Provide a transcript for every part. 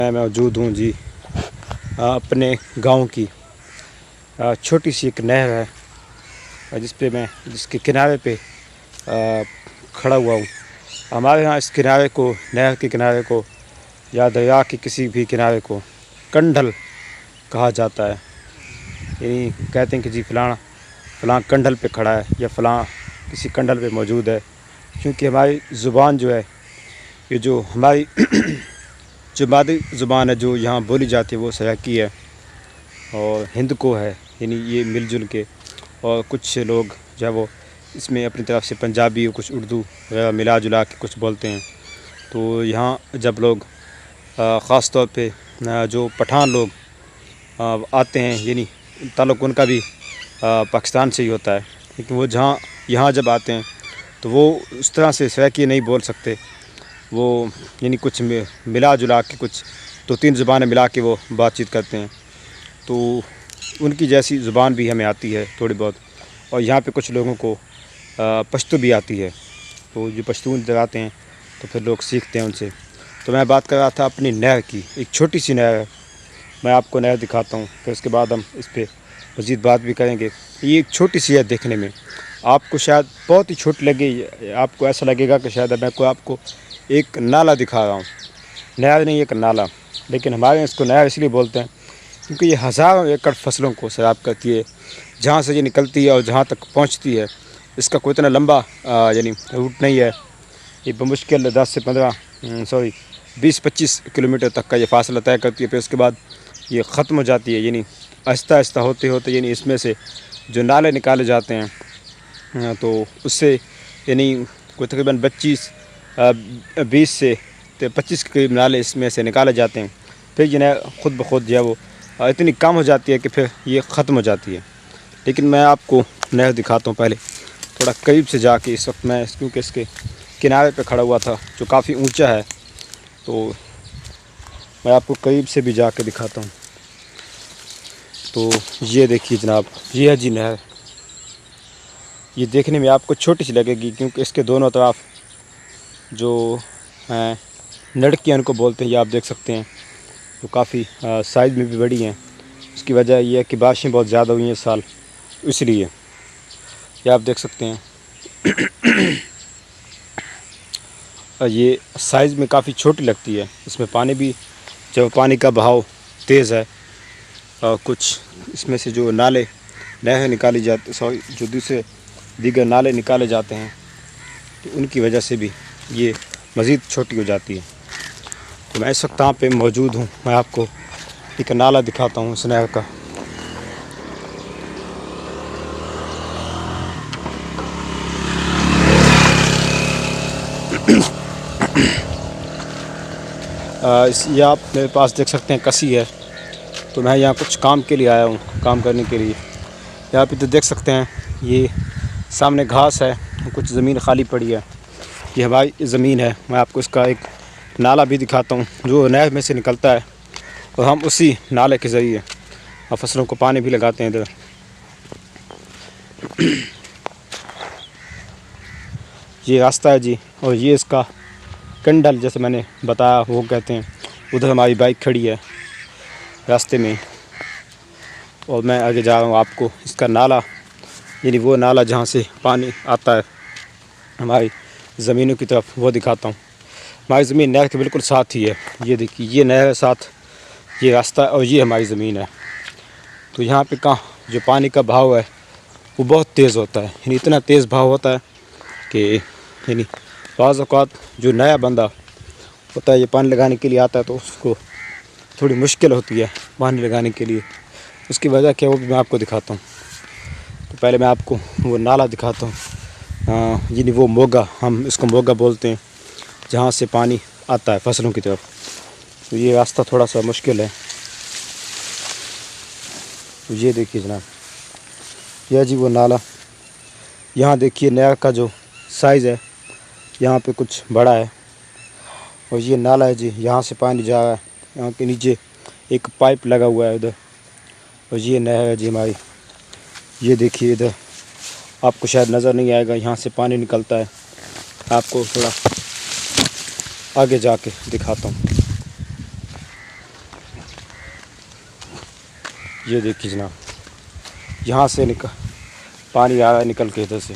मैं मौजूद हूँ जी अपने गांव की छोटी सी एक नहर है जिसके किनारे पे खड़ा हुआ हूँ। हमारे यहाँ इस किनारे को, नहर के किनारे को या दरिया के किसी भी किनारे को कंढल कहा जाता है। यानी कहते हैं कि जी फ़लाँ कंढल पे खड़ा है या फ़लाँ किसी कंढल पे मौजूद है, क्योंकि हमारी ज़ुबान जो है, ये जो हमारी जो मादरी ज़ुबान है जो यहाँ बोली जाती है वो सराइकी है और हिंद को है। यानी ये मिलजुल के, और कुछ लोग जो है वो इसमें अपनी तरफ से पंजाबी और कुछ उर्दू वगैरह मिला जुला के कुछ बोलते हैं। तो यहाँ जब लोग ख़ास तौर पे जो पठान लोग आते हैं, यानी ताल्लुक़ उनका भी पाकिस्तान से ही होता है, लेकिन वो यहाँ जब आते हैं तो वो उस तरह से सराइकी नहीं बोल सकते। वो यानी कुछ मिला जुला के कुछ 2-3 ज़ुबानें मिला के वो बातचीत करते हैं। तो उनकी जैसी ज़ुबान भी हमें आती है थोड़ी बहुत, और यहाँ पे कुछ लोगों को पश्तो भी आती है। तो जो पश्तून जगाते हैं तो फिर लोग सीखते हैं उनसे। तो मैं बात कर रहा था अपनी नहर की, एक छोटी सी नहर है। मैं आपको नहर दिखाता हूँ, फिर उसके बाद हम इस पर मज़ीद बात भी करेंगे। ये एक छोटी सी है देखने में, आपको शायद बहुत ही छोटी लगे, आपको ऐसा लगेगा कि शायद मैं आपको एक नाला दिखा रहा हूँ। नहर नहीं, एक नाला, लेकिन हमारे यहाँ इसको नहर इसलिए बोलते हैं क्योंकि ये हज़ारों एकड़ फसलों को सैराब करती है। जहाँ से ये निकलती है और जहाँ तक पहुँचती है, इसका कोई इतना लंबा यानी रूट नहीं है। ये बमुश्किल 10 से 20-25 किलोमीटर तक का ये फासला तय करती है। फिर उसके बाद ये ख़त्म हो जाती है, यानी आहिस्ता आहिस्ता होते होते यानी इसमें से जो नाले निकाले जाते हैं तो उससे यानी कोई तकरीबन 20 से 25 के करीब नाले इसमें से निकाले जाते हैं। फिर ये ख़ुद ब खुद जो है वो इतनी कम हो जाती है कि फिर ये ख़त्म हो जाती है। लेकिन मैं आपको नहर दिखाता हूँ पहले थोड़ा करीब से जाके। इस वक्त मैं क्योंकि इसके किनारे पे खड़ा हुआ था जो काफ़ी ऊंचा है, तो मैं आपको करीब से भी जाके दिखाता हूँ। तो ये देखिए जनाब, ये है जी नहर। ये देखने में आपको छोटी सी लगेगी क्योंकि इसके दोनों तरफ जो हैं नड़कियाँ उनको बोलते हैं, ये आप देख सकते हैं, तो काफ़ी साइज़ में भी बड़ी हैं। उसकी वजह यह है कि बारिशें बहुत ज़्यादा हुई हैं इस साल, इसलिए ये आप देख सकते हैं। ये साइज़ में काफ़ी छोटी लगती है। इसमें पानी भी, जब पानी का बहाव तेज़ है, कुछ इसमें से जो नहर निकाली जाती, जो दीगर नाले निकाले जाते हैं, तो उनकी वजह से भी ये मज़ीद छोटी हो जाती है। तो मैं इस वक्त यहाँ पे मौजूद हूँ। मैं आपको एक नाला दिखाता हूँ इस नहर का। ये आप मेरे पास देख सकते हैं कसी है। तो मैं यहाँ कुछ काम के लिए आया हूँ, काम करने के लिए। यहाँ पे तो देख सकते हैं ये सामने घास है, कुछ ज़मीन खाली पड़ी है, ये हमारी ज़मीन है। मैं आपको इसका एक नाला भी दिखाता हूँ जो नहर में से निकलता है, और हम उसी नाले के ज़रिए फसलों को पानी भी लगाते हैं इधर। ये रास्ता है जी, और ये इसका कंडल जैसे मैंने बताया वो कहते हैं। उधर हमारी बाइक खड़ी है रास्ते में, और मैं आगे जा रहा हूँ। आपको इसका नाला, यानी वो नाला जहाँ से पानी आता है हमारी ज़मीनों की तरफ, वो दिखाता हूँ। हमारी ज़मीन नहर के बिल्कुल साथ ही है। ये देखिए, ये नहर है साथ, ये रास्ता और ये हमारी ज़मीन है। तो यहाँ पे जो पानी का बहाव है वो बहुत तेज़ होता है, यानी इतना तेज़ बहाव होता है कि यानी बाज़ औक़ात जो नया बंदा होता है ये पानी लगाने के लिए आता है तो उसको थोड़ी मुश्किल होती है पानी लगाने के लिए। उसकी वजह क्या है वो भी मैं आपको दिखाता हूँ। तो पहले मैं आपको वो नाला दिखाता हूँ, यानी वो मोगा, हम इसको मोगा बोलते हैं, जहाँ से पानी आता है फसलों की तरफ। तो ये रास्ता थोड़ा सा मुश्किल है। तो ये देखिए जनाब, यह जी वो नाला। यहाँ देखिए नहर का जो साइज़ है, यहाँ पे कुछ बड़ा है, और ये नाला है जी, यहाँ से पानी जा रहा है। यहाँ के नीचे एक पाइप लगा हुआ है उधर, और ये नहर है जी हमारी। ये देखिए इधर आपको शायद नज़र नहीं आएगा, यहाँ से पानी निकलता है। आपको थोड़ा आगे जाके दिखाता हूँ। ये देखिए जनाब, यहाँ से पानी आ रहा है निकल के इधर से,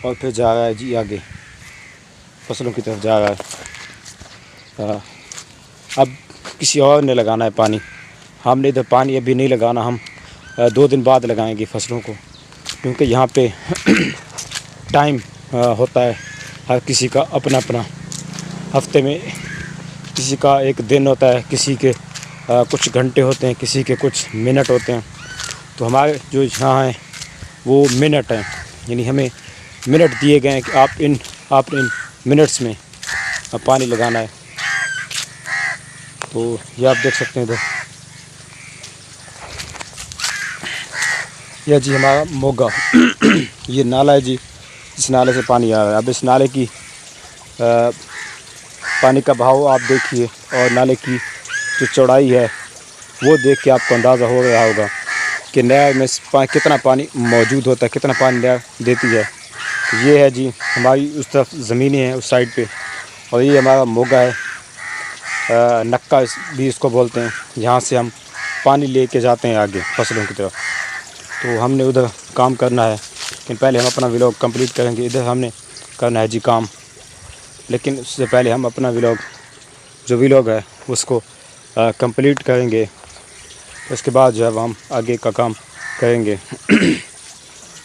और फिर जा रहा है जी आगे फसलों की तरफ जा रहा है। अब किसी और ने लगाना है पानी, हमने इधर पानी अभी नहीं लगाना, हम 2 दिन बाद लगाएंगे फसलों को, क्योंकि यहाँ पे टाइम होता है हर किसी का अपना अपना। हफ्ते में किसी का एक दिन होता है, किसी के कुछ घंटे होते हैं, किसी के कुछ मिनट होते हैं। तो हमारे जो यहाँ हैं वो मिनट हैं, यानी हमें मिनट दिए गए हैं कि आप इन मिनट्स में पानी लगाना है। तो ये आप देख सकते हैं इधर, यह जी हमारा मोगा ये नाला है जी, इस नाले से पानी आ रहा है। अब इस नाले की पानी का बहाव आप देखिए, और नाले की जो चौड़ाई है वो देख के आपको अंदाज़ा हो रहा होगा कि नहर में कितना पानी मौजूद होता है, कितना पानी नहर देती है। ये है जी हमारी उस तरफ ज़मीनें हैं उस साइड पे, और ये हमारा मोगा है, नक्का भी इसको बोलते हैं। यहाँ से हम पानी लेके जाते हैं आगे फसलों की तरफ। तो हमने उधर काम करना है, लेकिन पहले हम अपना व्लॉग कंप्लीट करेंगे। इधर हमने करना है जी काम, लेकिन उससे पहले हम अपना जो व्लॉग है उसको कंप्लीट करेंगे। उसके बाद जो है हम आगे का काम करेंगे।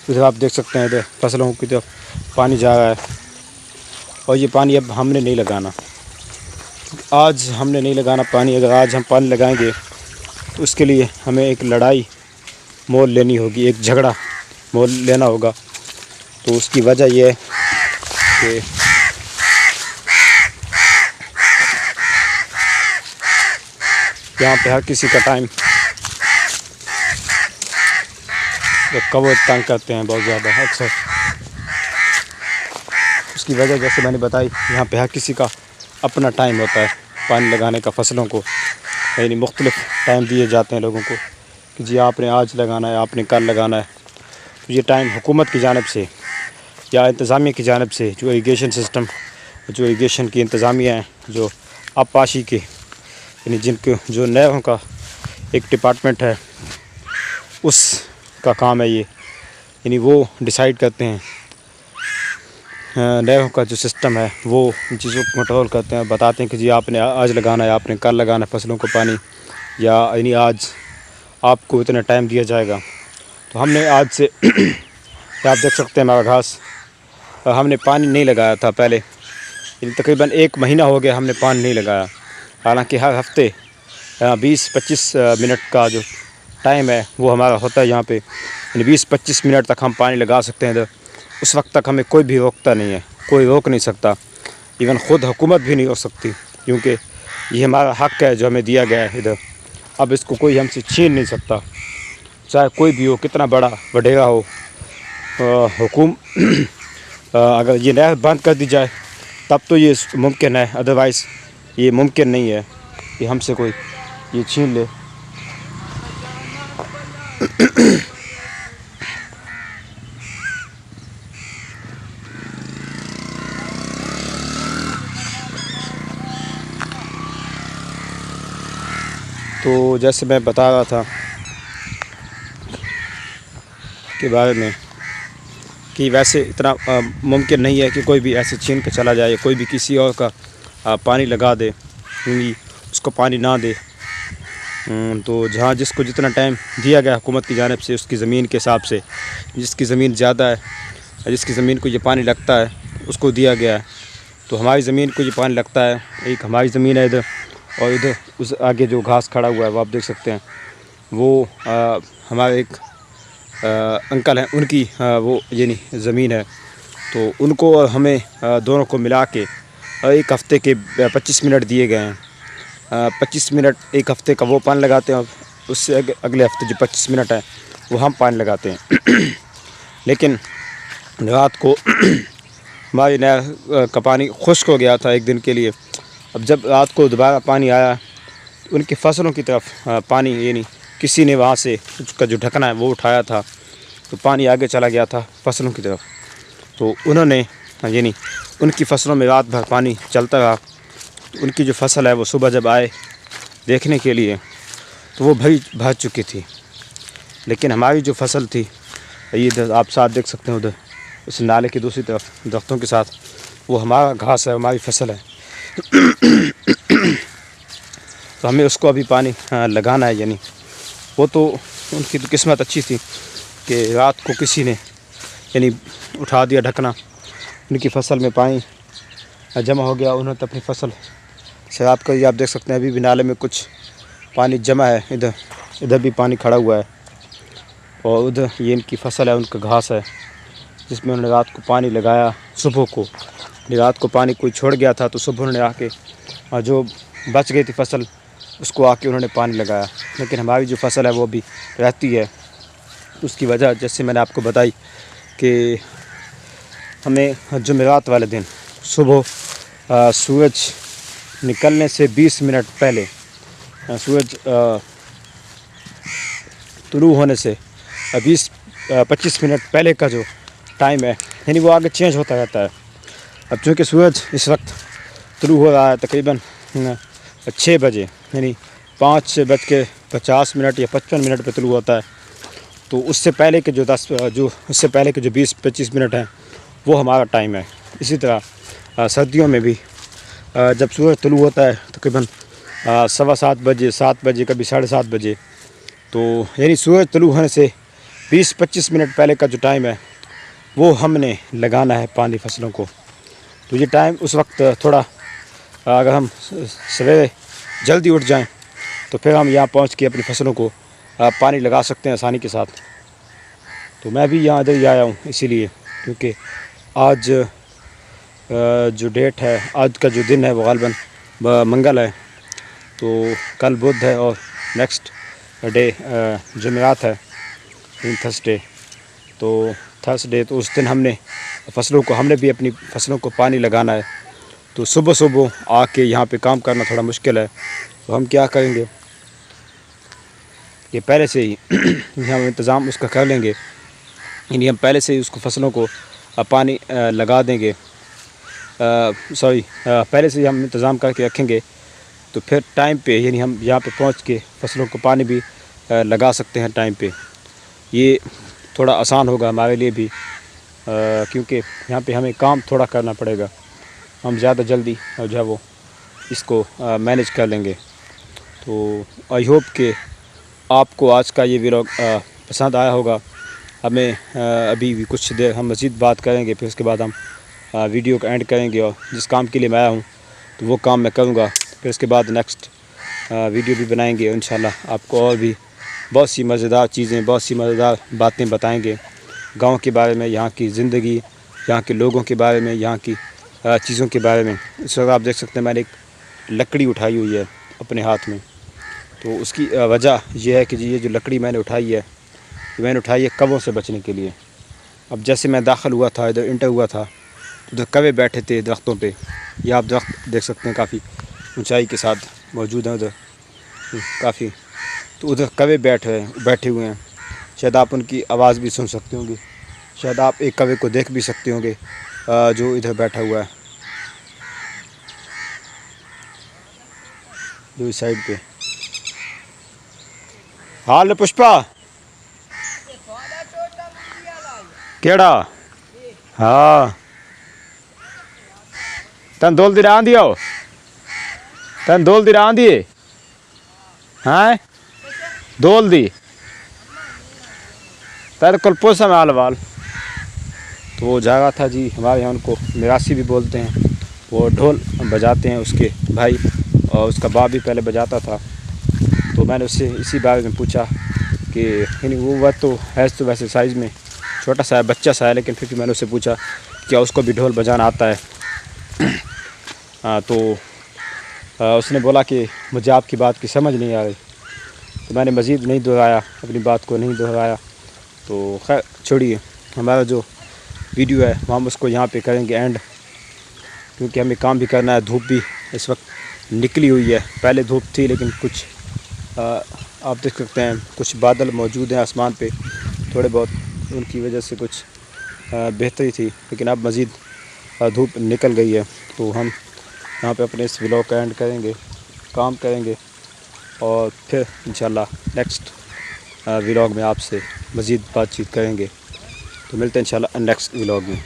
इधर आप देख सकते हैं, इधर फसलों की तरफ पानी जा रहा है, और ये पानी अब हमने नहीं लगाना, आज हमने नहीं लगाना पानी। अगर आज हम पानी लगाएंगे तो उसके लिए हमें एक लड़ाई मोल लेनी होगी, एक झगड़ा मोल लेना होगा। तो उसकी वजह यह है कि यहाँ पे हर किसी का टाइम, तो कबूतर तंग करते हैं बहुत ज़्यादा अक्सर। उसकी वजह जैसे मैंने बताई, यहाँ पे हर किसी का अपना टाइम होता है पानी लगाने का फसलों को, यानी मुख्तलिफ टाइम दिए जाते हैं लोगों को कि जी आपने आज लगाना है, आपने कल लगाना है। तो ये टाइम हुकूमत की जानिब से या इंतज़ामिया की जानिब से, जो इरीगेशन सिस्टम, जो इरीगेशन की इंतज़ामिया हैं, जो आबपाशी के, यानी जिनको जो नहरों का एक डिपार्टमेंट है, उसका काम है ये, यानी वो डिसाइड करते हैं नहरों का जो सिस्टम है, वो चीज़ों को कंट्रोल करते हैं, बताते हैं कि जी आपने आज लगाना है, आपने कल लगाना है फसलों को पानी, या यानी आज आपको इतना टाइम दिया जाएगा। तो हमने आज से आप देख सकते हैं हमारा घास, हमने पानी नहीं लगाया था पहले, तकरीबन 1 महीना हो गया हमने पानी नहीं लगाया। हालांकि हर हफ्ते 20-25 मिनट का जो टाइम है वो हमारा होता है यहाँ पे, यानी 20-25 मिनट तक हम पानी लगा सकते हैं इधर। उस वक्त तक हमें कोई भी रोकता नहीं है, कोई रोक नहीं सकता, इवन ख़ुद हुकूमत भी नहीं रोक सकती, क्योंकि ये हमारा हक़ है जो हमें दिया गया है इधर। अब इसको कोई हमसे छीन नहीं सकता, चाहे कोई भी हो, कितना बड़ा वडेरा हो। अगर ये नहर बंद कर दी जाए तब तो ये मुमकिन है, अदरवाइज़ ये मुमकिन नहीं है कि हमसे कोई ये छीन ले। तो जैसे मैं बता रहा था के बारे में कि वैसे इतना मुमकिन नहीं है कि कोई भी ऐसे छीन के चला जाए, कोई भी किसी और का पानी लगा दे, उसको पानी ना दे। तो जहाँ जिसको जितना टाइम दिया गया हुकूमत की जानिब से, उसकी ज़मीन के हिसाब से, जिसकी ज़मीन ज़्यादा है, जिसकी ज़मीन को ये पानी लगता है, उसको दिया गया है। तो हमारी ज़मीन को ये पानी लगता है, एक हमारी ज़मीन है इधर, और इधर उस आगे जो घास खड़ा हुआ है वो आप देख सकते हैं, वो हमारे एक अंकल हैं, उनकी वो यानी ज़मीन है। तो उनको और हमें दोनों को मिला के 1 हफ़्ते के 25 मिनट दिए गए हैं। 25 मिनट 1 हफ़्ते का वो पानी लगाते हैं, और उससे अगले हफ़्ते जो 25 मिनट है वो हम पानी लगाते हैं। लेकिन रात को हमारी नहर का पानी खुश्क हो गया था 1 दिन के लिए। अब जब रात को दोबारा पानी आया, उनकी फसलों की तरफ पानी, यानी किसी ने वहाँ से उसका जो ढकना है वो उठाया था, तो पानी आगे चला गया था फसलों की तरफ। तो उन्होंने यानी उनकी फसलों में रात भर पानी चलता रहा। तो उनकी जो फसल है वो सुबह जब आए देखने के लिए, तो वो भर चुकी थी। लेकिन हमारी जो फसल थी, ये इधर आप साथ देख सकते हैं, उधर उस नाले की दूसरी तरफ दरख्तों के साथ वो हमारा घास है, हमारी फसल है। तो हमें उसको अभी पानी लगाना है। यानी वो तो उनकी तो किस्मत अच्छी थी कि रात को किसी ने यानी उठा दिया ढकना, उनकी फसल में पानी जमा हो गया, उन्होंने तो अपनी फसल सैराब कर दिया। आप देख सकते हैं अभी भी नाले में कुछ पानी जमा है, इधर भी पानी खड़ा हुआ है। और उधर ये इनकी फसल है, उनका घास है जिसमें उन्होंने रात को पानी लगाया। सुबह को रात को पानी कोई छोड़ गया था तो सुबह उन्होंने आके जो बच गई थी फसल उसको आके उन्होंने पानी लगाया। लेकिन हमारी जो फसल है वो भी रहती है। उसकी वजह जैसे मैंने आपको बताई कि हमें जुमेरात वाले दिन सुबह सूरज निकलने से 20 मिनट पहले, सूरज तुलू होने से 20-25 मिनट पहले का जो टाइम है, यानी वो आगे चेंज होता रहता है। अब चूँकि सूरज इस वक्त तुलू हो रहा है तकरीबन 6 बजे, यानी 5:50 या 55 मिनट पर तुलू होता है। तो उससे पहले के जो 20-25 मिनट हैं वो हमारा टाइम है। इसी तरह सर्दियों में भी जब सूरज तुलू होता है तकरीबन 7:15 बजे, 7 बजे, कभी 7:30 बजे, तो यानी सूरज तुलू होने से 20-25 मिनट पहले का जो टाइम है वो हमने लगाना है पानी फसलों को। तो ये टाइम उस वक्त थोड़ा अगर हम सवेरे जल्दी उठ जाएं तो फिर हम यहाँ पहुँच के अपनी फसलों को पानी लगा सकते हैं आसानी के साथ। तो मैं भी यहाँ इधर ही आया हूँ इसीलिए, क्योंकि आज जो डेट है, आज का जो दिन है वो गालिबन मंगल है। तो कल बुध है और नेक्स्ट डे जुमेरात है, थर्सडे। तो थर्सडे तो उस दिन हमने भी अपनी फसलों को पानी लगाना है। तो सुबह सुबह आके यहाँ पे काम करना थोड़ा मुश्किल है। तो हम क्या करेंगे कि पहले से ही हम इंतज़ाम उसका कर लेंगे, यानी हम पहले से ही उसको फसलों को पानी लगा देंगे। पहले से ही हम इंतज़ाम करके रखेंगे तो फिर टाइम पे, यानी हम यहाँ पे पहुँच के फसलों को पानी भी लगा सकते हैं टाइम पे। ये थोड़ा आसान होगा हमारे लिए भी, क्योंकि यहाँ पे हमें काम थोड़ा करना पड़ेगा। हम ज़्यादा जल्दी जो है वो इसको मैनेज कर लेंगे। तो आई होप कि आपको आज का ये व्लॉग पसंद आया होगा। हमें अभी भी कुछ देर हम मज़ीद बात करेंगे, फिर उसके बाद हम वीडियो का एंड करेंगे और जिस काम के लिए मैं आया हूँ तो वो काम मैं करूँगा। फिर उसके बाद नेक्स्ट वीडियो भी बनाएंगे इंशाल्लाह। आपको और भी बहुत सी मज़ेदार चीज़ें, बहुत सी मज़ेदार बातें बताएंगे गांव के बारे में, यहाँ की ज़िंदगी, यहाँ के लोगों के बारे में, यहाँ की चीज़ों के बारे में। इस वक्त आप देख सकते हैं मैंने एक लकड़ी उठाई हुई है अपने हाथ में। तो उसकी वजह यह है कि जी ये जो लकड़ी मैंने उठाई है, मैंने उठाई है कौवों से बचने के लिए। अब जैसे मैं दाखिल हुआ था, इधर इंटर हुआ था, तो उधर कौवे बैठे थे दरख्तों पे। ये आप दरख्त देख सकते हैं काफ़ी ऊंचाई के साथ मौजूद हैं उधर काफ़ी। तो उधर कौवे बैठे हुए हैं। शायद आप उनकी आवाज़ भी सुन सकते होंगे, शायद आप एक कौवे को देख भी सकते होंगे जो इधर बैठा हुआ है, जो इस साइड पे। हाल पुष्पा केड़ा? हाँ तन दोल दी आंदी आओ, तन दोल दी आंदी है, हाँ दोल दी तेरे को पूछा मैं हाल वाल। तो वो जागा था जी, हमारे यहाँ उनको मिरासी भी बोलते हैं। वो ढोल बजाते हैं उसके भाई, और उसका बाप भी पहले बजाता था। तो मैंने उससे इसी बारे में पूछा कि यानी वो वह तो है तो वैसे साइज़ में छोटा सा है, बच्चा सा है, लेकिन फिर भी मैंने उससे पूछा क्या उसको भी ढोल बजाना आता है। तो उसने बोला कि मुझे आपकी बात की समझ नहीं आ रही। तो मैंने मज़ीद नहीं दोहराया, अपनी बात को नहीं दोहराया। तो खैर छोड़िए, हमारा जो वीडियो है हम उसको यहाँ पे करेंगे एंड, क्योंकि हमें काम भी करना है। धूप भी इस वक्त निकली हुई है, पहले धूप थी लेकिन कुछ आप देख सकते हैं कुछ बादल मौजूद हैं आसमान पे थोड़े बहुत, उनकी वजह से कुछ बेहतरी थी, लेकिन अब मज़ीद धूप निकल गई है। तो हम यहाँ पे अपने इस व्लॉग का एंड करेंगे, काम करेंगे और फिर इंशाल्लाह नेक्स्ट व्लॉग में आपसे मज़ीद बातचीत करेंगे। तो मिलते हैं इंशाल्लाह नेक्स्ट व्लॉग में।